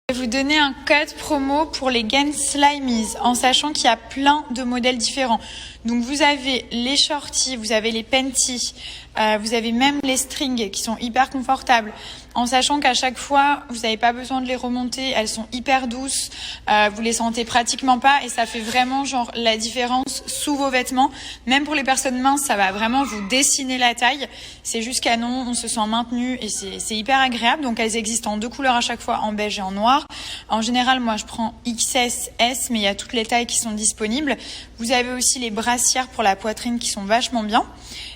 Je vais vous donner un code promo pour les gaines Slimies en sachant qu'il y a plein de modèles différents. Donc vous avez les shorties, vous avez les panties, vous avez même les strings qui sont hyper confortables. En sachant qu'à chaque fois, vous n'avez pas besoin de les remonter, elles sont hyper douces, vous les sentez pratiquement pas et ça fait vraiment genre la différence sous vos vêtements. Même pour les personnes minces, ça va vraiment vous dessiner la taille. C'est juste canon, on se sent maintenu et c'est hyper agréable. Donc elles existent en 2 couleurs à chaque fois, en beige et en noir. En général, moi je prends XS, S, mais il y a toutes les tailles qui sont disponibles. Vous avez aussi les brassières pour la poitrine qui sont vachement bien.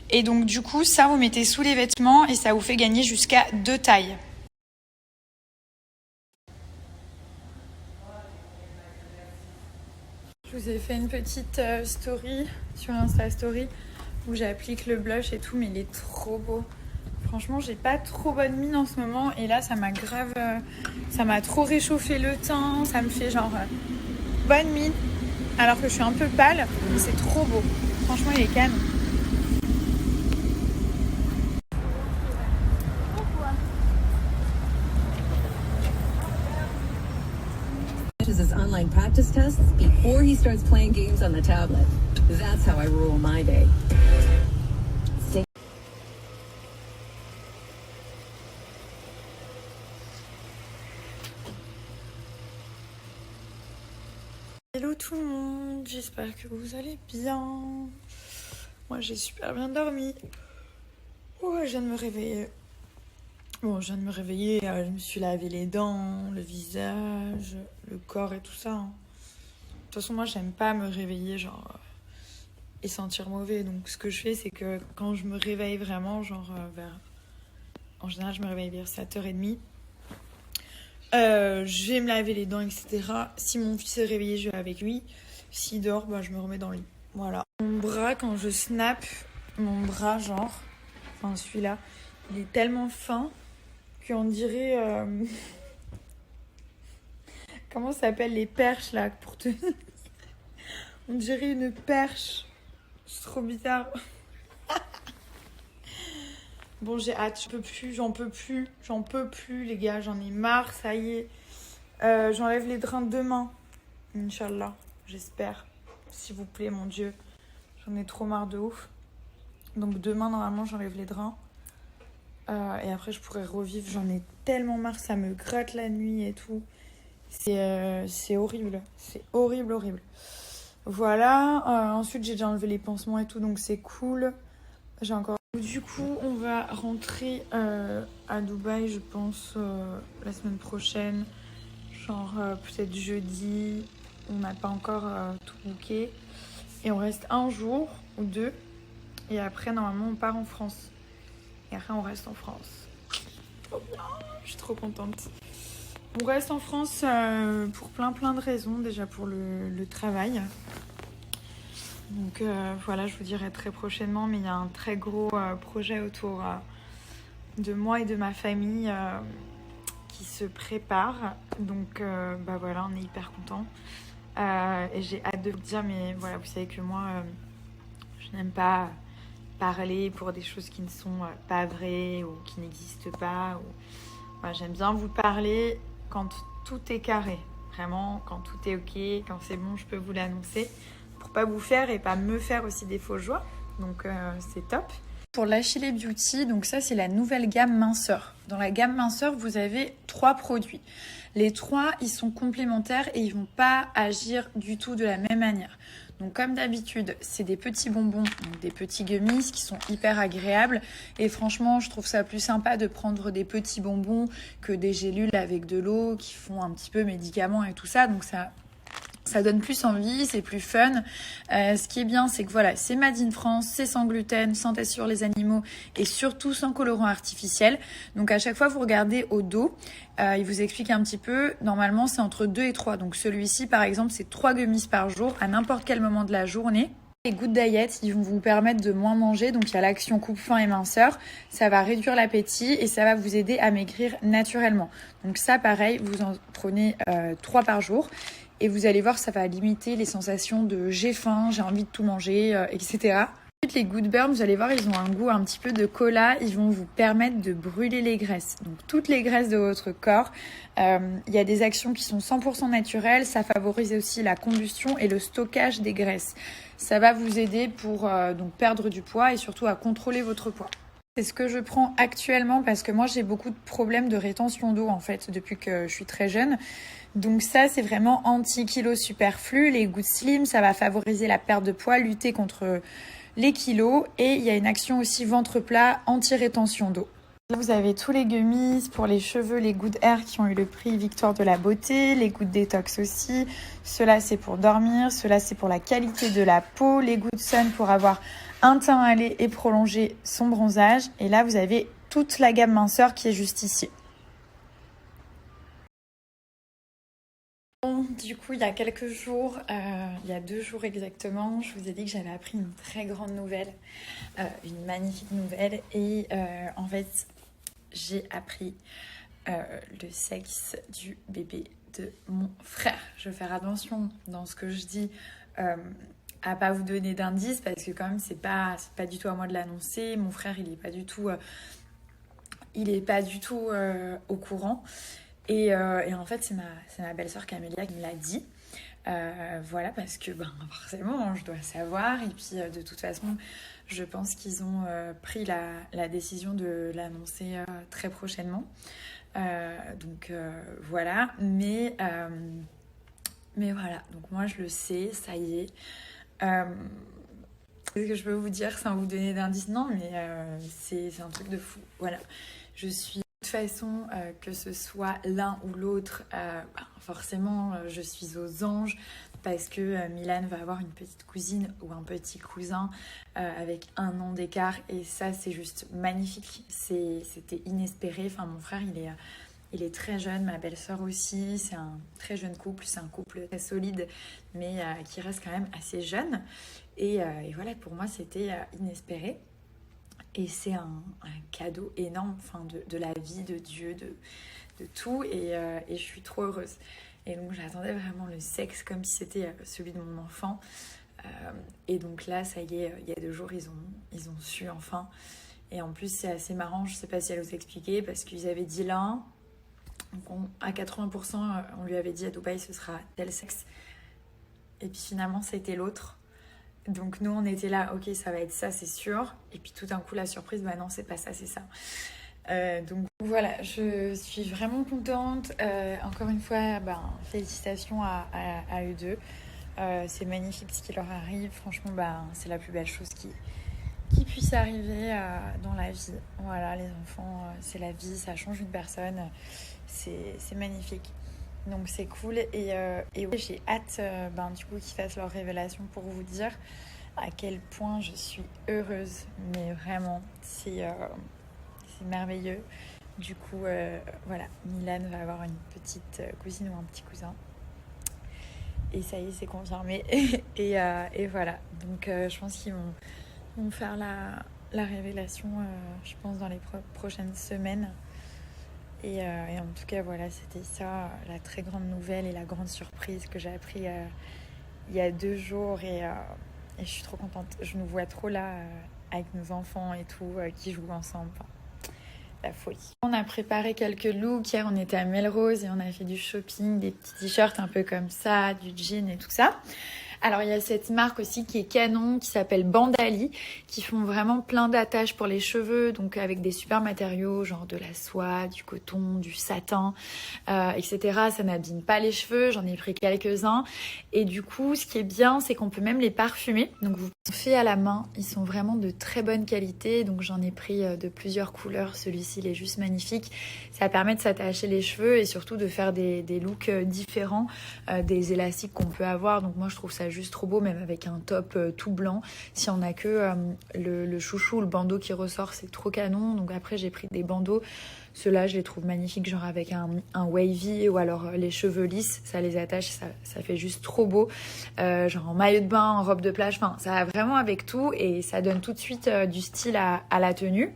Et donc du coup, ça vous mettez sous les vêtements et ça vous fait gagner jusqu'à 2 tailles. Je vous ai fait une petite story sur Insta Story où j'applique le blush et tout, mais il est trop beau. Franchement, j'ai pas trop bonne mine en ce moment et là, ça m'a grave... ça m'a trop réchauffé le teint, ça me fait genre bonne mine alors que je suis un peu pâle, mais c'est trop beau. Franchement, il est canon. His online practice tests before he starts playing games on the tablet. That's how I rule my day. Hello tout le monde, j'espère que vous allez bien. Moi j'ai super bien dormi. Oh, je viens de me réveiller. Bon, je viens de me réveiller, je me suis lavé les dents, le visage, le corps et tout ça. De toute façon, moi j'aime pas me réveiller genre et sentir mauvais. Donc ce que je fais, c'est que quand je me réveille vraiment, genre en général je me réveille vers 7h30. Je vais me laver les dents, etc. Si mon fils est réveillé, je vais avec lui. S'il dort, bah, je me remets dans le lit. Voilà. Mon bras, quand je snap, mon bras, genre, enfin celui-là, il est tellement fin qu'on dirait... Comment ça s'appelle les perches, là, pour te... On dirait une perche. C'est trop bizarre. Bon, j'ai hâte, j'en peux plus, les gars, j'en ai marre, ça y est. J'enlève les drains demain, Inch'Allah, j'espère. S'il vous plaît, mon Dieu, j'en ai trop marre de ouf. Donc demain, normalement, j'enlève les drains. Et après, je pourrais revivre, j'en ai tellement marre, ça me gratte la nuit et tout. C'est horrible, c'est horrible. Voilà, ensuite, j'ai déjà enlevé les pansements et tout, donc c'est cool. J'ai encore... Du coup, on va rentrer à Dubaï, je pense, la semaine prochaine. Genre peut-être jeudi. On n'a pas encore tout booké. Et on reste 1 jour ou 2. Et après, normalement, on part en France. Et après, on reste en France. Trop bien, je suis trop contente. On reste en France pour plein de raisons. Déjà pour le travail. Donc voilà, je vous dirai très prochainement, mais il y a un très gros projet autour de moi et de ma famille qui se prépare. Donc bah voilà, on est hyper contents. Et j'ai hâte de vous dire, mais voilà, vous savez que moi, je n'aime pas parler pour des choses qui ne sont pas vraies ou qui n'existent pas. Voilà, j'aime bien vous parler quand tout est carré. Vraiment, quand tout est ok, quand c'est bon, je peux vous l'annoncer. Pour pas vous faire et pas me faire aussi des fausses joies. Donc c'est top. Pour l'Achille Beauty, donc ça c'est la nouvelle gamme minceur. Dans la gamme minceur, vous avez 3 produits. Les 3, ils sont complémentaires et ils vont pas agir du tout de la même manière. Donc comme d'habitude, c'est des petits bonbons, donc des petits gummies qui sont hyper agréables. Et franchement, je trouve ça plus sympa de prendre des petits bonbons que des gélules avec de l'eau qui font un petit peu médicaments et tout ça. Donc ça donne plus envie, c'est plus fun. Ce qui est bien, c'est que voilà, c'est made in France, c'est sans gluten, sans test sur les animaux et surtout sans colorant artificiel. Donc à chaque fois, vous regardez au dos, il vous explique un petit peu. Normalement, c'est entre 2 et 3. Donc celui-ci, par exemple, c'est 3 gummies par jour à n'importe quel moment de la journée. Les Good Diet, ils vont vous permettre de moins manger. Donc il y a l'action coupe-faim et minceur. Ça va réduire l'appétit et ça va vous aider à maigrir naturellement. Donc ça, pareil, vous en prenez 3 par jour. Et vous allez voir, ça va limiter les sensations de j'ai faim, j'ai envie de tout manger, etc. Les Good Burn, vous allez voir, ils ont un goût un petit peu de cola. Ils vont vous permettre de brûler les graisses. Donc toutes les graisses de votre corps. Il y a des actions qui sont 100% naturelles. Ça favorise aussi la combustion et le stockage des graisses. Ça va vous aider pour donc perdre du poids et surtout à contrôler votre poids. C'est ce que je prends actuellement parce que moi j'ai beaucoup de problèmes de rétention d'eau en fait depuis que je suis très jeune. Donc ça c'est vraiment anti-kilos superflus. Les Good Slim, ça va favoriser la perte de poids, lutter contre les kilos et il y a une action aussi ventre plat anti-rétention d'eau. Là, vous avez tous les gummies pour les cheveux, les Good Hair qui ont eu le prix Victoire de la beauté, les Good Detox aussi. Ceux-là c'est pour dormir, ceux-là c'est pour la qualité de la peau, les Good Sun pour avoir un teint allé et prolonger son bronzage. Et là vous avez toute la gamme minceur qui est juste ici. Bon, du coup, il y a quelques jours, il y a 2 jours exactement, je vous ai dit que j'avais appris une très grande nouvelle, une magnifique nouvelle. Et en fait, j'ai appris le sexe du bébé de mon frère. Je vais faire attention dans ce que je dis à pas vous donner d'indices parce que quand même, c'est pas du tout à moi de l'annoncer. Mon frère, il est pas du tout, au courant. Et en fait, c'est ma belle-sœur Camélia qui me l'a dit. Voilà, parce que forcément, je dois savoir. Et puis, de toute façon, je pense qu'ils ont pris la décision de l'annoncer très prochainement. Donc, voilà. Mais voilà, donc moi, je le sais, ça y est. Qu'est-ce que je peux vous dire sans vous donner d'indices? Non, mais c'est un truc de fou. Voilà, je suis... De toute façon, que ce soit l'un ou l'autre, forcément, je suis aux anges parce que Milan va avoir une petite cousine ou un petit cousin avec 1 an d'écart et ça, c'est juste magnifique. C'était inespéré. Enfin, mon frère, il est très jeune, ma belle-sœur aussi. C'est un très jeune couple, c'est un couple très solide, mais qui reste quand même assez jeune. Et voilà, pour moi, c'était inespéré. Et c'est un cadeau énorme, enfin, de la vie, de Dieu, de tout. Et je suis trop heureuse. Et donc, j'attendais vraiment le sexe comme si c'était celui de mon enfant. Et donc là, ça y est, il y a 2 jours, ils ont su enfin. Et en plus, c'est assez marrant, je ne sais pas si elle vous expliquait, parce qu'ils avaient dit l'un. Donc à 80%, on lui avait dit à Dubaï, ce sera tel sexe. Et puis finalement, c'était l'autre. Donc nous on était là, ok ça va être ça c'est sûr. Et puis tout d'un coup la surprise, non c'est pas ça, c'est ça. Donc voilà, je suis vraiment contente. Encore une fois, félicitations à eux deux. C'est magnifique ce qui leur arrive. Franchement, c'est la plus belle chose qui puisse arriver dans la vie. Voilà, les enfants, c'est la vie, ça change une personne. C'est magnifique. Donc c'est cool et ouais, j'ai hâte du coup qu'ils fassent leur révélation pour vous dire à quel point je suis heureuse. Mais vraiment, c'est merveilleux. Du coup, voilà, Milan va avoir une petite cousine ou un petit cousin. Et ça y est, c'est confirmé. et voilà, donc je pense qu'ils vont faire la révélation, je pense, dans les prochaines semaines. Et en tout cas, voilà, c'était ça, la très grande nouvelle et la grande surprise que j'ai appris il y a 2 jours. Et je suis trop contente. Je nous vois trop là, avec nos enfants et tout, qui jouent ensemble. Enfin, la folie. On a préparé quelques looks. Hier, on était à Melrose et on a fait du shopping, des petits t-shirts un peu comme ça, du jean et tout ça. Alors, il y a cette marque aussi qui est canon, qui s'appelle Bandali, qui font vraiment plein d'attaches pour les cheveux, donc avec des super matériaux, genre de la soie, du coton, du satin, etc. Ça n'abîme pas les cheveux, j'en ai pris quelques-uns. Et du coup, ce qui est bien, c'est qu'on peut même les parfumer. Donc, vous faites à la main, ils sont vraiment de très bonne qualité. Donc, j'en ai pris de plusieurs couleurs. Celui-ci, il est juste magnifique. Ça permet de s'attacher les cheveux et surtout de faire des looks différents des élastiques qu'on peut avoir. Donc, moi, je trouve ça juste trop beau, même avec un top tout blanc. Si on a que le chouchou, le bandeau qui ressort, c'est trop canon. Donc après j'ai pris des bandeaux, ceux-là je les trouve magnifiques, genre avec un wavy ou alors les cheveux lisses, ça les attache, ça fait juste trop beau, genre en maillot de bain, en robe de plage, enfin ça va vraiment avec tout et ça donne tout de suite du style à la tenue.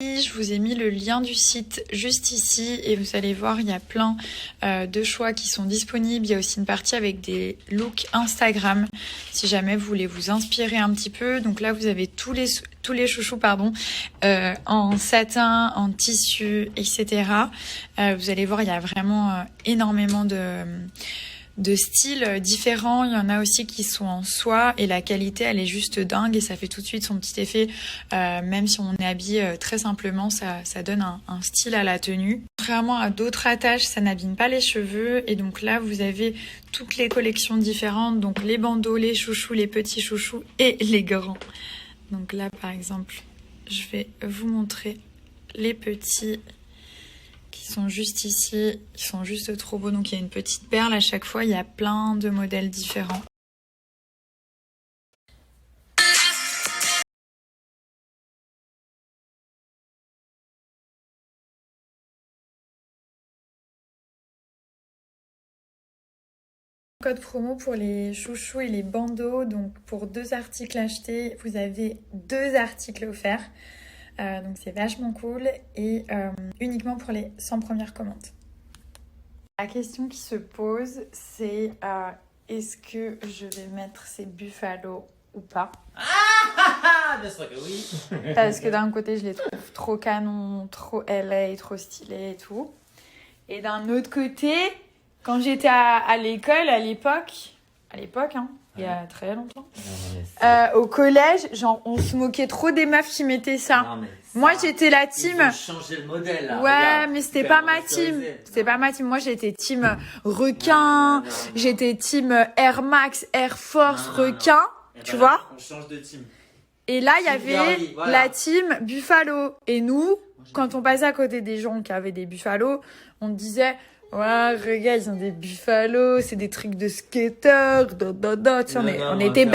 Je vous ai mis le lien du site juste ici et vous allez voir, il y a plein de choix qui sont disponibles. Il y a aussi une partie avec des looks Instagram si jamais vous voulez vous inspirer un petit peu. Donc là, vous avez tous les chouchous en satin, en tissu, etc. Vous allez voir, il y a vraiment énormément de styles différents. Il y en a aussi qui sont en soie et la qualité elle est juste dingue et ça fait tout de suite son petit effet. Même si on est habillé très simplement, ça donne un style à la tenue. Contrairement à d'autres attaches, ça n'abîme pas les cheveux et donc là vous avez toutes les collections différentes, donc les bandeaux, les chouchous, les petits chouchous et les grands. Donc là par exemple, je vais vous montrer les petits qui sont juste ici, ils sont juste trop beaux. Donc il y a une petite perle à chaque fois, il y a plein de modèles différents. Code promo pour les chouchous et les bandeaux. Donc pour 2 articles achetés, vous avez 2 articles offerts. Donc c'est vachement cool et uniquement pour les 100 premières commandes. La question qui se pose, c'est est-ce que je vais mettre ces Buffalo ou pas? Bien sûr que oui. Parce que d'un côté, je les trouve trop canon, trop LA, trop stylés et tout. Et d'un autre côté, quand j'étais à l'école, à l'époque, hein, il y a très longtemps, au collège, genre, on se moquait trop des meufs qui mettaient ça. Non, mais Moi, j'étais la team. Ils ont changé le modèle là. Ouais, Regarde, mais c'était super pas ma team. remasterisé. C'était pas ma team. Moi, j'étais team requin. Non. J'étais team Air Max, Air Force, Non. requin. Eh ben Tu là, vois? On change de team. Et là, il y Team avait girly, voilà. la team Buffalo. Et nous, quand on passait à côté des gens qui avaient des Buffalo, on disait, ouais, regarde, ils ont des Buffalo, c'est des trucs de skateurs, tu sais, on était